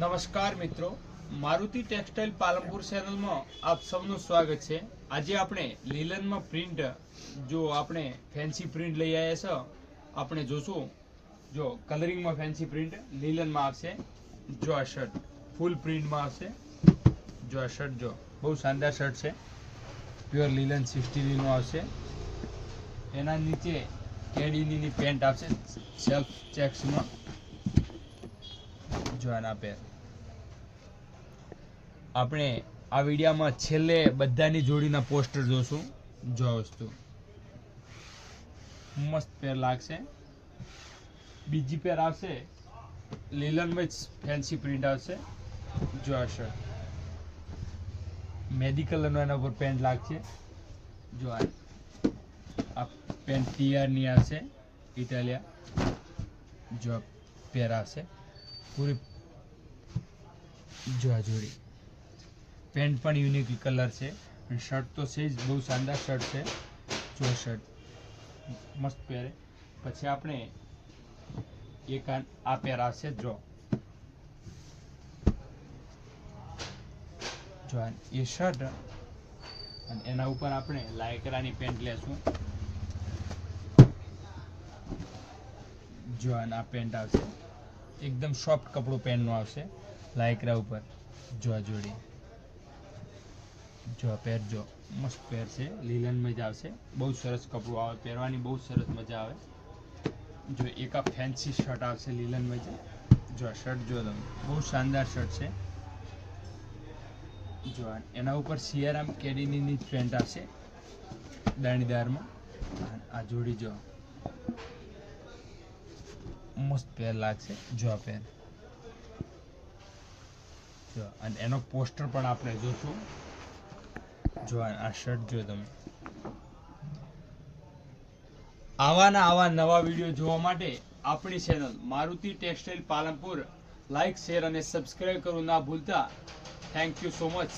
નમસ્કાર મિત્રો, મારુતિ ટેક્સટાઇલ પાલનપુર ચેનલમાં આપ સૌનું સ્વાગત છે। આજે આપણે લીલનમાં પ્રિન્ટ, જો આપણે ફેન્સી પ્રિન્ટ લઈ આવ્યા છે, આપણે જોશું। જો કલરિંગમાં ફેન્સી પ્રિન્ટ લીલનમાં આવશે। જો આ શર્ટ ફૂલ પ્રિન્ટમાં આવશે। જો આ શર્ટ જો બહુ શાનદાર શર્ટ છે, પ્યોર લીલન 60 નો આવશે। એના નીચે કેડીની પેન્ટ આવશે સેલ્ફ ચેક્સમાં। જો આના પેર આપણે આ વિડીયોમાં છેલ્લે બધાની જોડીના પોસ્ટર જોશું। જો આ વસ્તુ મસ્ત પેર લાગશે। બીજી પેર આવશે લીલનમાં ફેન્સી પ્રિન્ટ આવશે। જો આ શર્ટ મેદી કલરનો એના ઉપર પેન્ટ લાગશે। જો આ પેન્ટ ટીઆરની આવશે ઇટાલિયા। જો પેર આવશે પૂરી। જો આ જોડી પેન્ટ પણ યુનિક કલર છે, શર્ટ તો છે જ બહુ શાનદાર શર્ટ છે। જો શર્ટ મસ્ત પહેરે। પછી આપણે એક આ પેર આવશે। જો એ શર્ટ અને એના ઉપર આપણે લાયકરાની પેન્ટ લેશું। જો આ પેન્ટ આવશે, એકદમ સોફ્ટ કપડું પેન્ટનું આવશે લાયકરા ઉપર। જો આ જોડી જો પેર જો મસ્ત પેર છે, લીલનમાં જ આવશે। બહુ સરસ કપડું આવે, પહેરવાની બહુ સરસ મજા આવે। જો એક આ ફેન્સી શર્ટ આવશે લીલનમાં જ। જો આ શર્ટ જો તમે બહુ શાનદાર શર્ટ છે। જો એના ઉપર સિયારામ કેડીની પેન્ટ આવશે દાણીદારમાં। આ જોડી જો મસ્ત પેર લાગશે। જો આ પેર જો અને એનો પોસ્ટર પણ આપણે જોશું। જો આ શર્ટ જો તમે આવા નવા વિડીયો જોવા માટે આપણી channel Maruti textile Palanpur like, share અને સબસ્ક્રાઇબ કરવું ના ભૂલતા। Thank you so much.